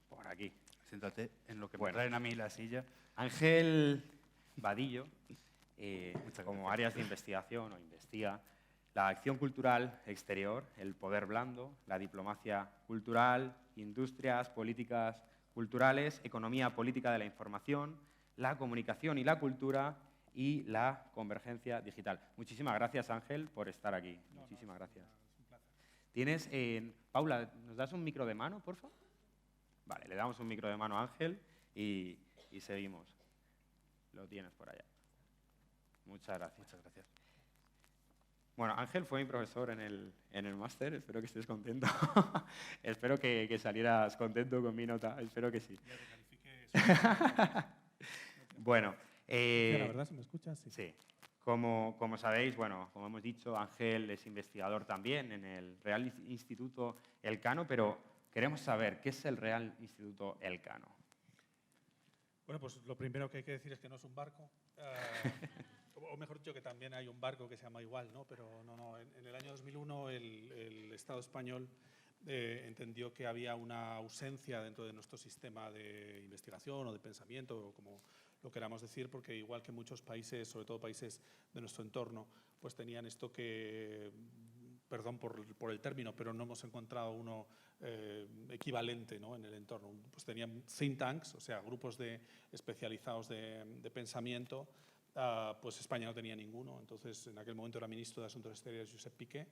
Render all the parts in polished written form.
Por aquí. Siéntate en lo que me Bueno. traen a mí la silla. Ángel Vadillo, como gracias. áreas de investigación o investiga la acción cultural exterior, el poder blando, la diplomacia cultural, industrias, políticas culturales, economía política de la información, la comunicación y la cultura y la convergencia digital. Muchísimas gracias, Ángel, por estar aquí. Muchísimas gracias. Es un placer. Tienes, Paula, ¿nos das un micro de mano, por favor? Vale, le damos un micro de mano a Ángel y seguimos. Lo tienes por allá. Muchas gracias. Muchas gracias. Bueno, Ángel fue mi profesor en el máster, espero que estés contento. Espero que salieras contento con mi nota, espero que sí. Ya te califique. Bueno, La verdad, si me escuchas, sí. sí. Como sabéis, bueno, como hemos dicho, Ángel es investigador también en el Real Instituto Elcano, pero queremos saber qué es el Real Instituto Elcano. Bueno, pues lo primero que hay que decir es que no es un barco. O mejor dicho, que también hay un barco que se llama igual, ¿no? Pero no. En el año 2001 el Estado español entendió que había una ausencia dentro de nuestro sistema de investigación o de pensamiento, o como lo queramos decir, porque igual que muchos países, sobre todo países de nuestro entorno, pues tenían esto que, perdón por el término, pero no hemos encontrado uno equivalente, ¿no?, en el entorno. Pues tenían think tanks, o sea, grupos especializados de pensamiento. Pues España no tenía ninguno. Entonces, en aquel momento era ministro de Asuntos Exteriores Josep Piqué,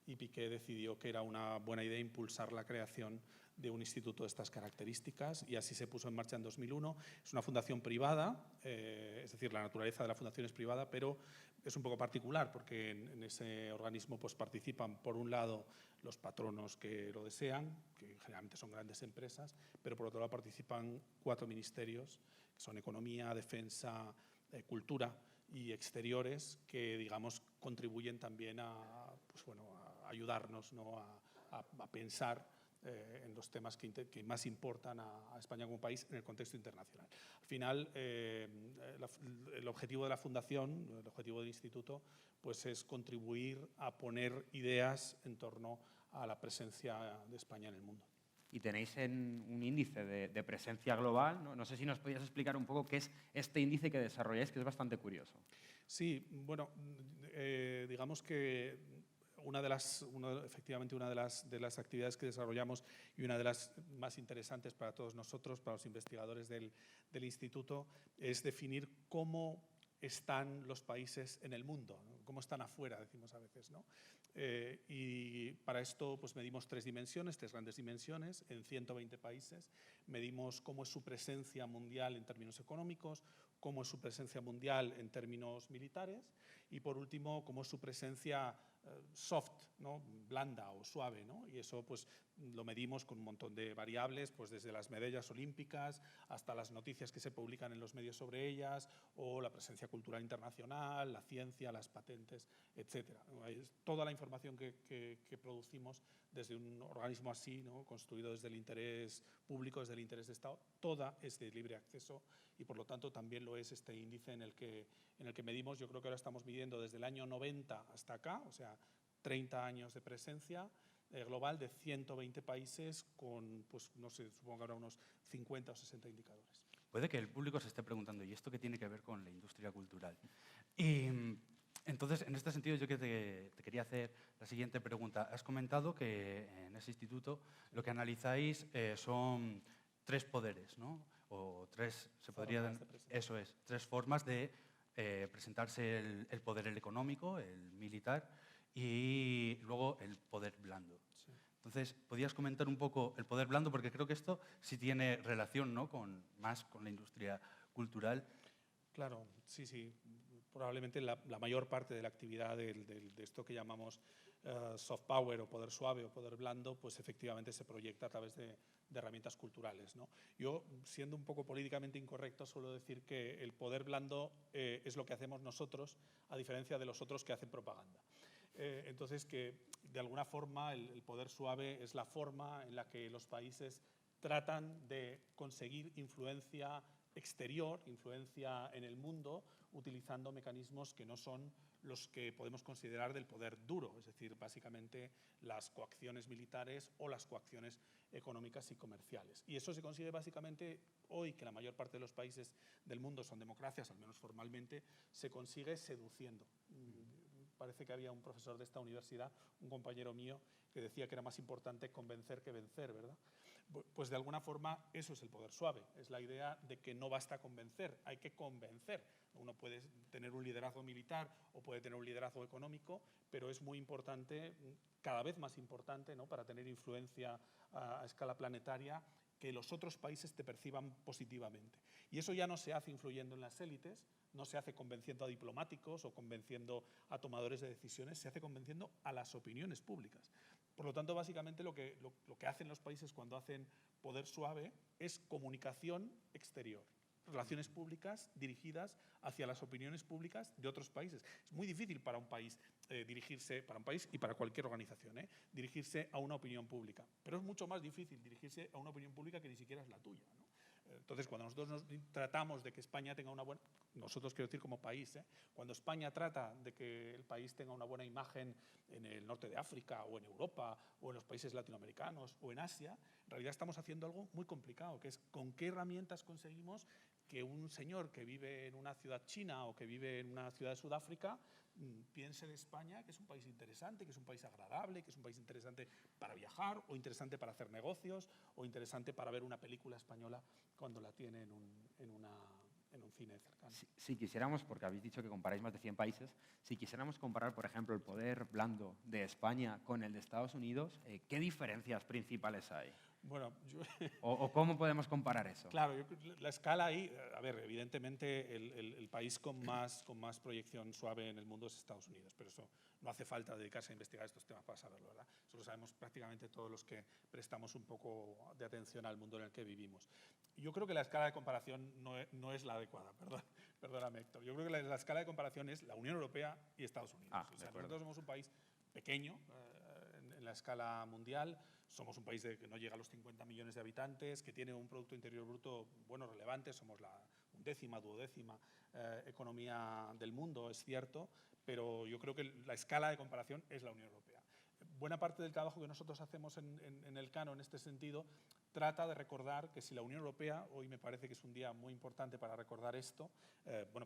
y Piqué decidió que era una buena idea impulsar la creación de un instituto de estas características, y así se puso en marcha en 2001. Es una fundación privada, es decir, la naturaleza de la fundación es privada, pero es un poco particular porque en ese organismo pues participan, por un lado, los patronos que lo desean, que generalmente son grandes empresas, pero por otro lado participan 4 ministerios, que son Economía, Defensa, Cultura y Exteriores, que, digamos, contribuyen también a ayudarnos, ¿no?, a pensar en los temas que más importan a España como país en el contexto internacional. Al final, el objetivo de la Fundación, el objetivo del Instituto, pues es contribuir a poner ideas en torno a la presencia de España en el mundo. Y tenéis un índice de presencia global, ¿no? No sé si nos podías explicar un poco qué es este índice que desarrolláis, que es bastante curioso. Sí, bueno, digamos que efectivamente una de las actividades que desarrollamos, y una de las más interesantes para todos nosotros, para los investigadores del instituto, es definir cómo están los países en el mundo, ¿no?, cómo están afuera, decimos a veces, ¿no? Y para esto pues medimos 3 grandes dimensiones, en 120 países. Medimos cómo es su presencia mundial en términos económicos, cómo es su presencia mundial en términos militares, y por último, cómo es su presencia soft, ¿no?, blanda o suave, ¿no? Y eso pues lo medimos con un montón de variables, pues desde las medallas olímpicas hasta las noticias que se publican en los medios sobre ellas, o la presencia cultural internacional, la ciencia, las patentes, etcétera. Toda la información que producimos desde un organismo así, ¿no?, construido desde el interés público, desde el interés de Estado, toda es de libre acceso, y por lo tanto también lo es este índice en el que medimos. Yo creo que ahora estamos midiendo desde el año 90 hasta acá, o sea, 30 años de presencia global de 120 países con, pues no sé, supongo que habrá unos 50 o 60 indicadores. Puede que el público se esté preguntando, ¿y esto qué tiene que ver con la industria cultural? Y entonces, en este sentido, yo que te quería hacer la siguiente pregunta. Has comentado que en ese instituto lo que analizáis son 3 poderes, ¿no? O 3, se podría... Eso es, 3 formas de presentarse el poder económico, el militar, y luego el poder blando. Sí. Entonces, ¿podrías comentar un poco el poder blando? Porque creo que esto sí tiene relación, ¿no?, más con la industria cultural. Claro, sí. Probablemente la mayor parte de la actividad de esto que llamamos soft power, o poder suave, o poder blando, pues efectivamente se proyecta a través de herramientas culturales, ¿no? Yo, siendo un poco políticamente incorrecto, suelo decir que el poder blando es lo que hacemos nosotros, a diferencia de los otros que hacen propaganda. Entonces, que de alguna forma el poder suave es la forma en la que los países tratan de conseguir influencia exterior, influencia en el mundo, utilizando mecanismos que no son los que podemos considerar del poder duro, es decir, básicamente las coacciones militares o las coacciones económicas y comerciales. Y eso se consigue básicamente hoy, que la mayor parte de los países del mundo son democracias, al menos formalmente, se consigue seduciendo. Parece que había un profesor de esta universidad, un compañero mío, que decía que era más importante convencer que vencer, ¿verdad? Pues de alguna forma eso es el poder suave, es la idea de que no basta convencer, hay que convencer. Uno puede tener un liderazgo militar o puede tener un liderazgo económico, pero es muy importante, cada vez más importante, ¿no?, para tener influencia a escala planetaria, que los otros países te perciban positivamente. Y eso ya no se hace influyendo en las élites, no se hace convenciendo a diplomáticos o convenciendo a tomadores de decisiones, se hace convenciendo a las opiniones públicas. Por lo tanto, básicamente lo que hacen los países cuando hacen poder suave es comunicación exterior, relaciones públicas dirigidas hacia las opiniones públicas de otros países. Es muy difícil para un país dirigirse, para un país y para cualquier organización, dirigirse a una opinión pública, pero es mucho más difícil dirigirse a una opinión pública que ni siquiera es la tuya, ¿no? Entonces, cuando nosotros tratamos de que España tenga una buena... Nosotros, quiero decir, como país, cuando España trata de que el país tenga una buena imagen en el norte de África o en Europa o en los países latinoamericanos o en Asia, en realidad estamos haciendo algo muy complicado, que es con qué herramientas conseguimos que un señor que vive en una ciudad china o que vive en una ciudad de Sudáfrica piense de España que es un país interesante, que es un país agradable, que es un país interesante para viajar o interesante para hacer negocios o interesante para ver una película española cuando la tiene en un cine cercano. Si quisiéramos, porque habéis dicho que comparáis más de 100 países, si quisiéramos comparar, por ejemplo, el poder blando de España con el de Estados Unidos, ¿qué diferencias principales hay? Bueno, ¿O cómo podemos comparar eso? Claro, la escala ahí, a ver, evidentemente el país con más proyección suave en el mundo es Estados Unidos, pero eso no hace falta dedicarse a investigar estos temas para saberlo, ¿verdad? Eso lo sabemos prácticamente todos los que prestamos un poco de atención al mundo en el que vivimos. Yo creo que la escala de comparación no es la adecuada, perdóname, Héctor. Yo creo que la escala de comparación es la Unión Europea y Estados Unidos. Nosotros somos un país pequeño en la escala mundial. Somos un país que no llega a los 50 millones de habitantes, que tiene un Producto Interior Bruto relevante, somos la undécima, duodécima economía del mundo, es cierto, pero yo creo que la escala de comparación es la Unión Europea. Buena parte del trabajo que nosotros hacemos en el Cano en este sentido trata de recordar que si la Unión Europea, hoy me parece que es un día muy importante para recordar esto,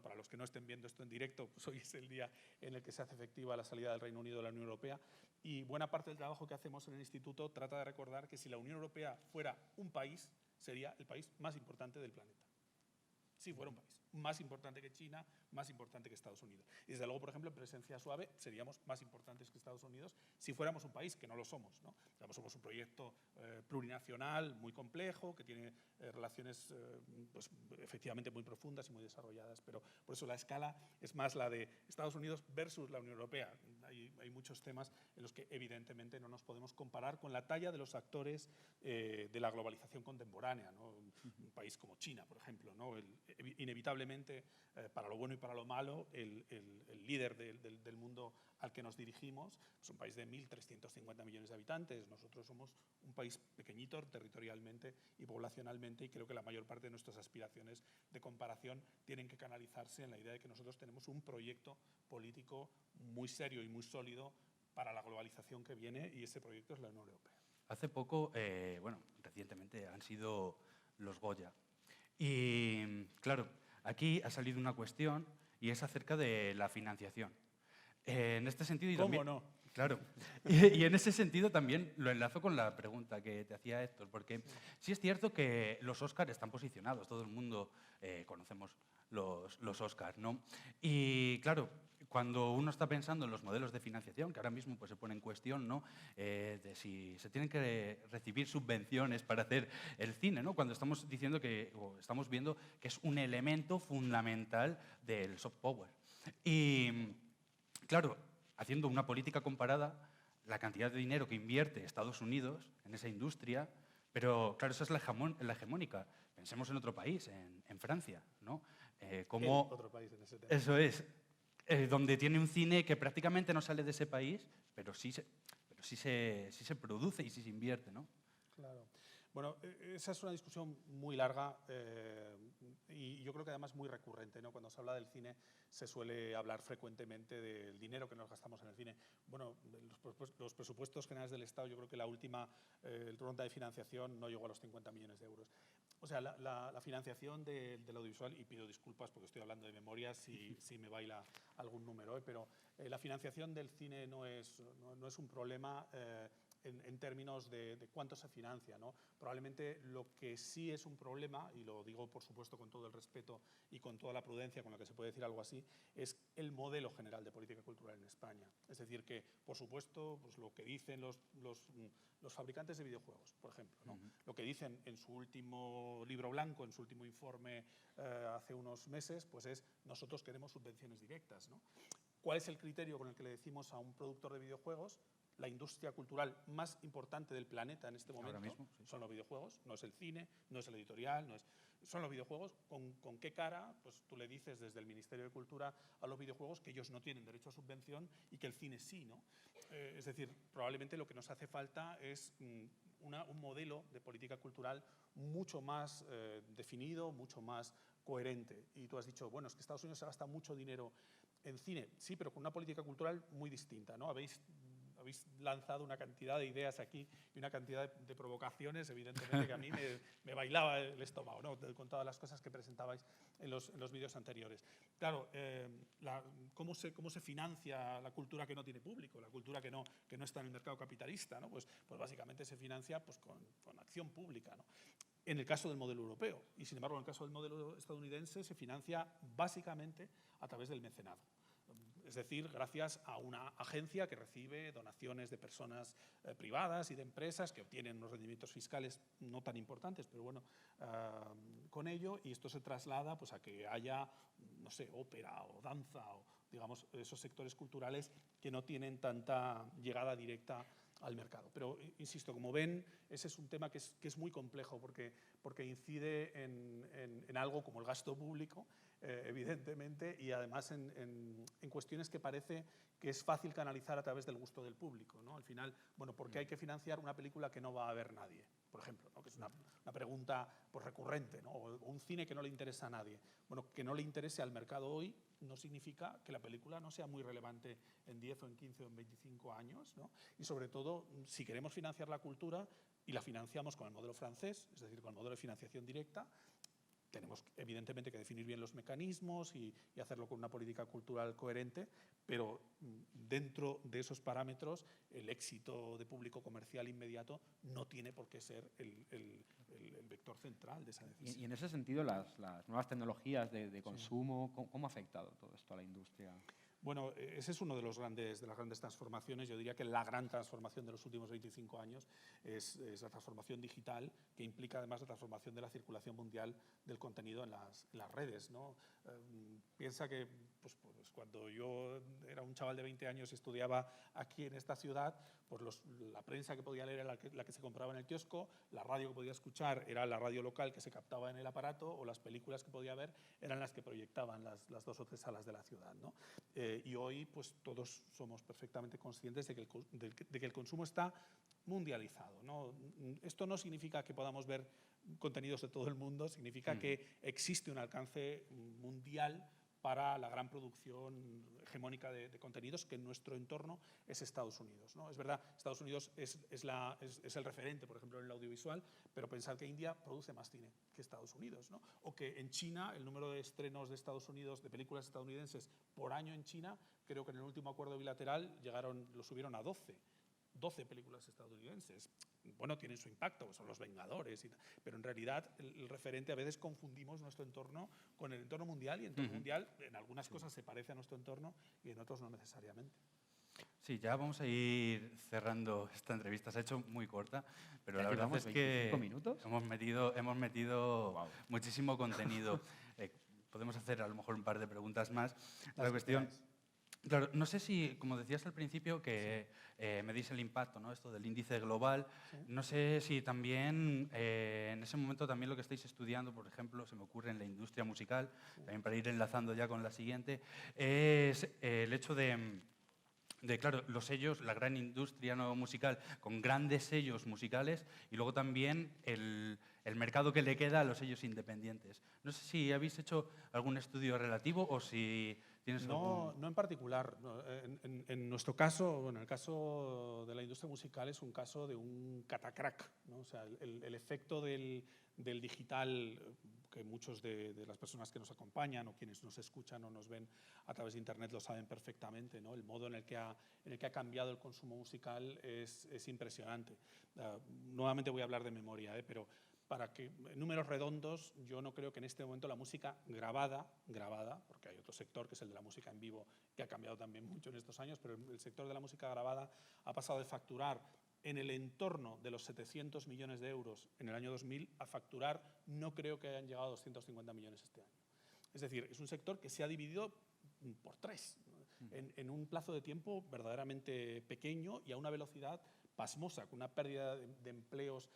para los que no estén viendo esto en directo, pues hoy es el día en el que se hace efectiva la salida del Reino Unido de la Unión Europea, y buena parte del trabajo que hacemos en el Instituto trata de recordar que si la Unión Europea fuera un país, sería el país más importante del planeta. Si fuera un país más importante que China, más importante que Estados Unidos. Y desde luego, por ejemplo, en presencia suave seríamos más importantes que Estados Unidos si fuéramos un país, que no lo somos, ¿no? Somos un proyecto plurinacional muy complejo, que tiene relaciones pues, efectivamente muy profundas y muy desarrolladas, pero por eso la escala es más la de Estados Unidos versus la Unión Europea. Hay muchos temas en los que evidentemente no nos podemos comparar con la talla de los actores de la globalización contemporánea, ¿no? Un país como China, por ejemplo, ¿no? Inevitablemente, para lo bueno y para lo malo, el líder del mundo al que nos dirigimos es un país de 1.350 millones de habitantes. Nosotros somos un país pequeñito territorialmente y poblacionalmente, y creo que la mayor parte de nuestras aspiraciones de comparación tienen que canalizarse en la idea de que nosotros tenemos un proyecto político muy serio y muy sólido para la globalización que viene, y ese proyecto es la Unión Europea. Hace poco, recientemente han sido los Goya. Y claro, aquí ha salido una cuestión y es acerca de la financiación. En este sentido... ¿Cómo no? Claro. Y en ese sentido también lo enlazo con la pregunta que te hacía Héctor, porque sí es cierto que los Oscars están posicionados, todo el mundo conocemos los Oscars, ¿no? Y claro, cuando uno está pensando en los modelos de financiación, que ahora mismo pues, se pone en cuestión, ¿no? De si se tienen que recibir subvenciones para hacer el cine, ¿no? Cuando estamos diciendo o estamos viendo que es un elemento fundamental del soft power. Y claro, haciendo una política comparada, la cantidad de dinero que invierte Estados Unidos en esa industria, pero claro, esa es la hegemónica. Pensemos en otro país, en Francia, ¿no? Otro país en ese tema. Eso es, donde tiene un cine que prácticamente no sale de ese país, pero sí se produce y sí se invierte, ¿no? Claro. Bueno, esa es una discusión muy larga y yo creo que además muy recurrente, ¿no? Cuando se habla del cine se suele hablar frecuentemente del dinero que nos gastamos en el cine. Bueno, los presupuestos generales del Estado, yo creo que la última ronda de financiación no llegó a los 50 millones de euros. O sea, la financiación del audiovisual, y pido disculpas porque estoy hablando de memoria si me baila algún número, pero la financiación del cine no es un problema en términos de cuánto se financia, ¿no? Probablemente lo que sí es un problema, y lo digo por supuesto con todo el respeto y con toda la prudencia con la que se puede decir algo así, es el modelo general de política cultural en España. Es decir, que por supuesto pues lo que dicen los fabricantes de videojuegos, por ejemplo, ¿no? Lo que dicen en su último libro blanco, en su último informe hace unos meses, pues es nosotros queremos subvenciones directas, ¿no? ¿Cuál es el criterio con el que le decimos a un productor de videojuegos? La industria cultural más importante del planeta en este momento mismo, sí. son los videojuegos, no es el cine, no es el editorial, son los videojuegos. ¿Con qué cara? Pues tú le dices desde el Ministerio de Cultura a los videojuegos que ellos no tienen derecho a subvención y que el cine sí, ¿no? Es decir, probablemente lo que nos hace falta es un modelo de política cultural mucho más definido, mucho más coherente. Y tú has dicho, bueno, es que Estados Unidos se gasta mucho dinero en cine. Sí, pero con una política cultural muy distinta, ¿no? Habéis lanzado una cantidad de ideas aquí y una cantidad de provocaciones, evidentemente, que a mí me bailaba el estómago, ¿no? Con todas las cosas que presentabais en los vídeos anteriores. Claro, ¿cómo se financia la cultura que no tiene público, la cultura que no está en el mercado capitalista, ¿no? Pues básicamente se financia pues, con acción pública, ¿no? En el caso del modelo europeo. Y sin embargo, en el caso del modelo estadounidense se financia básicamente a través del mecenado. Es decir, gracias a una agencia que recibe donaciones de personas privadas y de empresas que obtienen unos rendimientos fiscales no tan importantes, pero bueno, con ello, y esto se traslada pues, a que haya, no sé, ópera o danza o, digamos, esos sectores culturales que no tienen tanta llegada directa al mercado. Pero, insisto, como ven, ese es un tema que es muy complejo porque incide en algo como el gasto público, evidentemente, y además en cuestiones que parece que es fácil canalizar a través del gusto del público, ¿no? Al final, bueno, ¿por qué hay que financiar una película que no va a ver nadie? Por ejemplo, ¿no? Que es una pregunta pues, recurrente, ¿no? O un cine que no le interesa a nadie. Bueno, que no le interese al mercado hoy no significa que la película no sea muy relevante en 10 o en 15 o en 25 años, ¿no? Y sobre todo, si queremos financiar la cultura y la financiamos con el modelo francés, es decir, con el modelo de financiación directa, tenemos evidentemente que definir bien los mecanismos y hacerlo con una política cultural coherente, pero dentro de esos parámetros el éxito de público comercial inmediato no tiene por qué ser el vector central de esa decisión. Y en ese sentido, las nuevas tecnologías de consumo, sí. ¿Cómo ha afectado todo esto a la industria? Bueno, ese es uno de las grandes transformaciones. Yo diría que la gran transformación de los últimos 25 años es la transformación digital, que implica además la transformación de la circulación mundial del contenido en las redes, ¿no? Piensa que pues cuando yo era un chaval de 20 años y estudiaba aquí en esta ciudad, pues la prensa que podía leer era la que se compraba en el kiosco, la radio que podía escuchar era la radio local que se captaba en el aparato, o las películas que podía ver eran las que proyectaban las 2 o 3 salas de la ciudad, ¿no? Y hoy pues, todos somos perfectamente conscientes de que el consumo está mundializado, ¿no? Esto no significa que podamos ver contenidos de todo el mundo, significa que existe un alcance mundial para la gran producción hegemónica de contenidos que en nuestro entorno es Estados Unidos, ¿no? Es verdad, Estados Unidos es el referente, por ejemplo, en el audiovisual, pero pensar que India produce más cine que Estados Unidos, ¿no? O que en China el número de estrenos de Estados Unidos, de películas estadounidenses por año en China, creo que en el último acuerdo bilateral lo subieron a 12 películas estadounidenses. Bueno, tienen su impacto, son los Vengadores, pero en realidad el referente a veces confundimos nuestro entorno con el entorno mundial, y el entorno mundial en algunas cosas se parece a nuestro entorno y en otros no necesariamente. Sí, ya vamos a ir cerrando esta entrevista. Se ha hecho muy corta, pero la verdad es que 25 minutos. hemos metido muchísimo contenido. Podemos hacer a lo mejor un par de preguntas más. La cuestión... Claro, no sé si, como decías al principio, que medís el impacto, ¿no? Esto del índice global. Sí. No sé si también, en ese momento también lo que estáis estudiando, por ejemplo, se me ocurre en la industria musical, también para ir enlazando ya con la siguiente, es el hecho de de, claro, los sellos, la gran industria no musical con grandes sellos musicales y luego también el mercado que le queda a los sellos independientes. No sé si habéis hecho algún estudio relativo o si tienes algún... No en particular. No, en nuestro caso, bueno, el caso de la industria musical es un caso de un catacrack, ¿no? O sea, el efecto del digital, que muchos de las personas que nos acompañan o quienes nos escuchan o nos ven a través de Internet lo saben perfectamente, ¿no? El modo en el que ha cambiado el consumo musical es impresionante. Nuevamente voy a hablar de memoria, pero para que, en números redondos, yo no creo que en este momento la música grabada, porque hay otro sector que es el de la música en vivo, que ha cambiado también mucho en estos años, pero el sector de la música grabada ha pasado de facturar en el entorno de los 700 millones de euros en el año 2000 a facturar, no creo que hayan llegado a 250 millones este año. Es decir, es un sector que se ha dividido por 3, en un plazo de tiempo verdaderamente pequeño y a una velocidad pasmosa, con una pérdida de empleos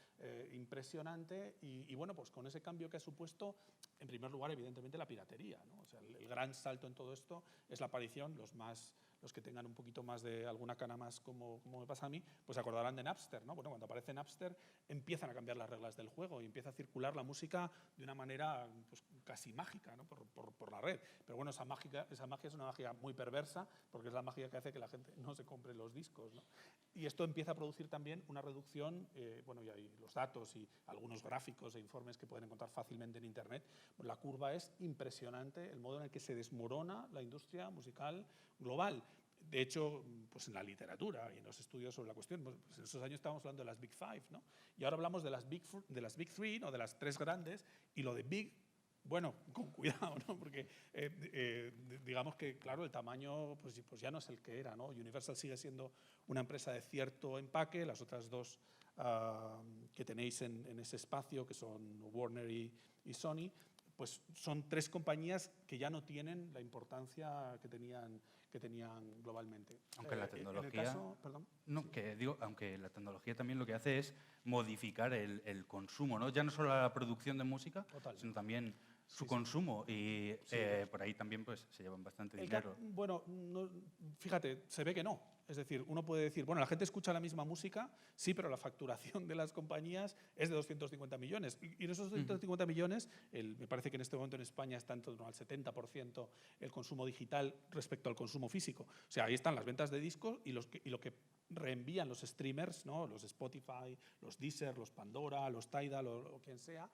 impresionante y bueno, pues con ese cambio que ha supuesto, en primer lugar, evidentemente, la piratería, ¿no? O sea, el gran salto en todo esto es la aparición, los que tengan un poquito más de alguna cana más, como me pasa a mí, pues se acordarán de Napster, ¿no? Bueno, cuando aparece Napster empiezan a cambiar las reglas del juego y empieza a circular la música de una manera pues, casi mágica, ¿no? por la red. Pero bueno, esa magia es una magia muy perversa porque es la magia que hace que la gente no se compre los discos, ¿no? Y esto empieza a producir también una reducción, bueno, y hay los datos y algunos gráficos e informes que pueden encontrar fácilmente en Internet. La curva es impresionante, el modo en el que se desmorona la industria musical global. De hecho, pues en la literatura y en los estudios sobre la cuestión, pues en esos años estábamos hablando de las Big Five, ¿no? Y ahora hablamos de las Big Three, ¿no? De las 3 grandes, y lo de Big, bueno, con cuidado, ¿no? Porque digamos que, claro, el tamaño pues ya no es el que era, ¿no? Universal sigue siendo una empresa de cierto empaque, las otras 2 que tenéis en ese espacio, que son Warner y Sony, pues son 3 compañías que ya no tienen la importancia que tenían globalmente. Aunque la tecnología, aunque la tecnología también lo que hace es modificar el consumo, ¿no? Ya no solo la producción de música, sino también su consumo y por ahí también pues se llevan bastante dinero. Bueno, no, fíjate, se ve que no. Es decir, uno puede decir, bueno, la gente escucha la misma música, sí, pero la facturación de las compañías es de 250 millones. Y en esos 250 millones, me parece que en este momento en España está en torno al 70% el consumo digital respecto al consumo físico. O sea, ahí están las ventas de discos y lo que reenvían los streamers, ¿no? Los Spotify, los Deezer, los Pandora, los Tidal o quien sea,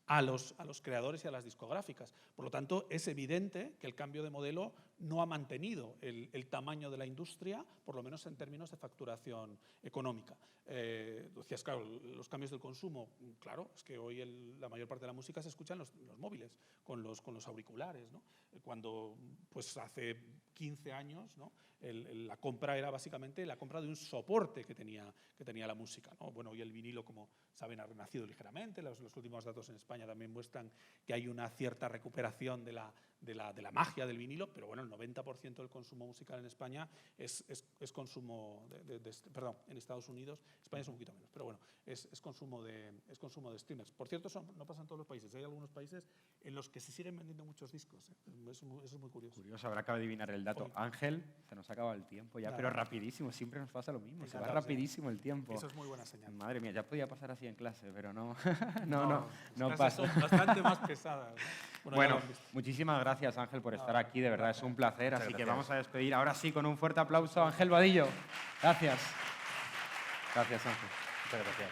a los creadores y a las discográficas. Por lo tanto, es evidente que el cambio de modelo no ha mantenido el tamaño de la industria, por lo menos en términos de facturación económica. Decías, claro, los cambios del consumo, claro, es que hoy la mayor parte de la música se escucha en los móviles, con los auriculares, ¿no? Cuando pues hace 15 años, ¿no? La compra era básicamente la compra de un soporte que tenía la música, ¿no? Bueno, hoy el vinilo, como saben, ha renacido ligeramente. Los últimos datos en España también muestran que hay una cierta recuperación de la magia del vinilo, pero bueno, el 90% del consumo musical en España es consumo perdón, en Estados Unidos, España es un poquito menos, pero bueno, es consumo de streamers. Por cierto, eso no pasa en todos los países. Hay algunos países en los que se siguen vendiendo muchos discos, ¿eh? Eso es muy curioso. Curioso, habrá que adivinar el dato. Ángel, se nos ha acabado el tiempo ya, pero rapidísimo, siempre nos pasa lo mismo, se va rapidísimo el tiempo. Eso es muy buena señal. Madre mía, ya podía pasar así en clase, pero no no pasa. Son bastante más pesadas. Bueno, muchísimas gracias, Ángel, por estar aquí, de verdad es un placer, así que vamos a despedir ahora sí con un fuerte aplauso a Ángel Vadillo. Gracias. Gracias, Ángel. Muchas gracias.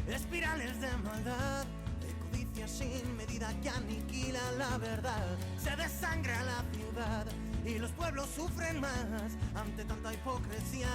Espirales de maldad, de codicia sin medida que aniquila la verdad. Se desangra la ciudad y los pueblos sufren más ante tanta hipocresía.